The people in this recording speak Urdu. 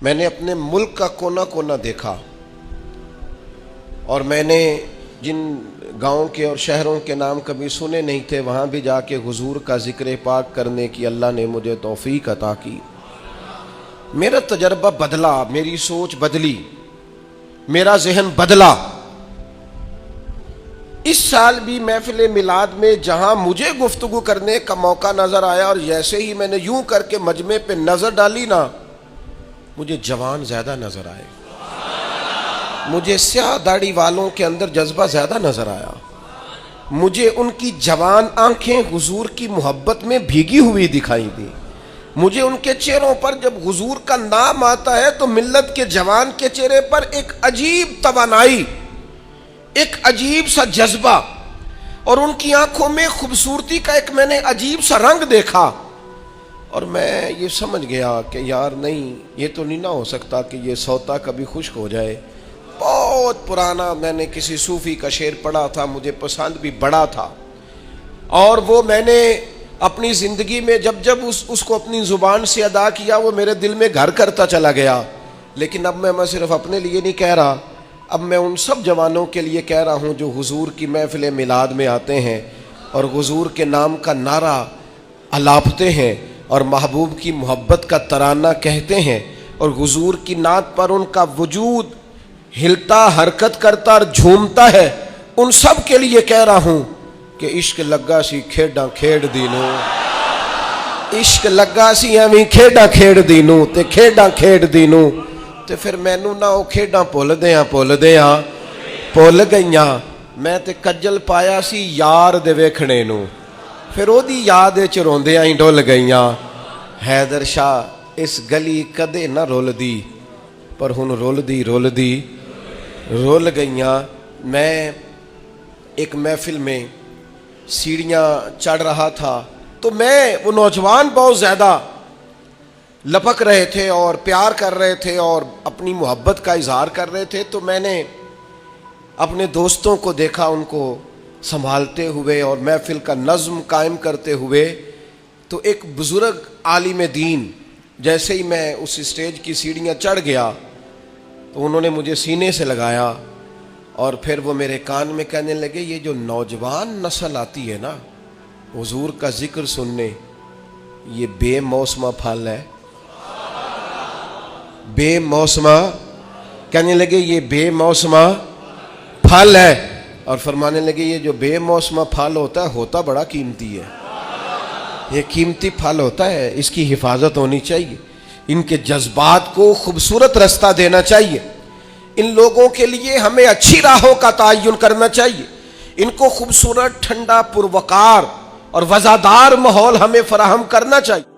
میں نے اپنے ملک کا کونا کونا دیکھا اور میں نے جن گاؤں کے اور شہروں کے نام کبھی سنے نہیں تھے وہاں بھی جا کے حضور کا ذکر پاک کرنے کی اللہ نے مجھے توفیق عطا کی۔ میرا تجربہ بدلا، میری سوچ بدلی، میرا ذہن بدلا۔ اس سال بھی محفل میلاد میں جہاں مجھے گفتگو کرنے کا موقع نظر آیا اور جیسے ہی میں نے یوں کر کے مجمع پہ نظر ڈالی نا، مجھے جوان زیادہ نظر آئے، مجھے سیاہ داڑھی والوں کے اندر جذبہ زیادہ نظر آیا، مجھے ان کی جوان آنکھیں حضور کی محبت میں بھیگی ہوئی دکھائی دی، مجھے ان کے چہروں پر جب حضور کا نام آتا ہے تو ملت کے جوان کے چہرے پر ایک عجیب توانائی، ایک عجیب سا جذبہ اور ان کی آنکھوں میں خوبصورتی کا ایک میں نے عجیب سا رنگ دیکھا، اور میں یہ سمجھ گیا کہ یار نہیں، یہ تو نہیں نہ ہو سکتا کہ یہ سوتا کبھی خشک ہو جائے۔ بہت پرانا میں نے کسی صوفی کا شعر پڑھا تھا، مجھے پسند بھی بڑا تھا، اور وہ میں نے اپنی زندگی میں جب جب اس کو اپنی زبان سے ادا کیا وہ میرے دل میں گھر کرتا چلا گیا۔ لیکن اب میں صرف اپنے لیے نہیں کہہ رہا، اب میں ان سب جوانوں کے لیے کہہ رہا ہوں جو حضور کی محفل میلاد میں آتے ہیں اور حضور کے نام کا نعرہ الاپتے ہیں اور محبوب کی محبت کا ترانہ کہتے ہیں اور حضور کی نعت پر ان کا وجود ہلتا، حرکت کرتا اور جھومتا ہے، ان سب کے لیے کہہ رہا ہوں کہ عشق لگا سی کھیڈاں کھیڈ دینو، عشق لگا سی ایویں کھیڈاں کھیڈ دینو تے کھیڈاں کھیڈ دینو تے پھر مینوں نہ او کھیڈاں بھول گئیاں، میں تے کجل پایا سی یار دے ویکھنے نو، پھر او دی یاد وچ روندیاں ہی ڈول گئیاں۔ حیدر شاہ اس گلی کدے نہ رول دی پر ہن رول دی رول گئیاں۔ میں ایک محفل میں سیڑھیاں چڑھ رہا تھا تو میں وہ نوجوان بہت زیادہ لپک رہے تھے اور پیار کر رہے تھے اور اپنی محبت کا اظہار کر رہے تھے، تو میں نے اپنے دوستوں کو دیکھا ان کو سنبھالتے ہوئے اور محفل کا نظم قائم کرتے ہوئے، تو ایک بزرگ عالم دین جیسے ہی میں اس اسٹیج کی سیڑھیاں چڑھ گیا تو انہوں نے مجھے سینے سے لگایا اور پھر وہ میرے کان میں کہنے لگے، یہ جو نوجوان نسل آتی ہے نا حضور کا ذکر سننے، یہ بے موسمہ پھل ہے، بے موسمہ، کہنے لگے یہ بے موسمہ پھل ہے، اور فرمانے لگے یہ جو بے موسمہ پھل ہوتا بڑا قیمتی ہے، یہ قیمتی پھل ہوتا ہے، اس کی حفاظت ہونی چاہیے، ان کے جذبات کو خوبصورت رستہ دینا چاہیے، ان لوگوں کے لیے ہمیں اچھی راہوں کا تعین کرنا چاہیے، ان کو خوبصورت، ٹھنڈا، پروقار اور وزادار ماحول ہمیں فراہم کرنا چاہیے۔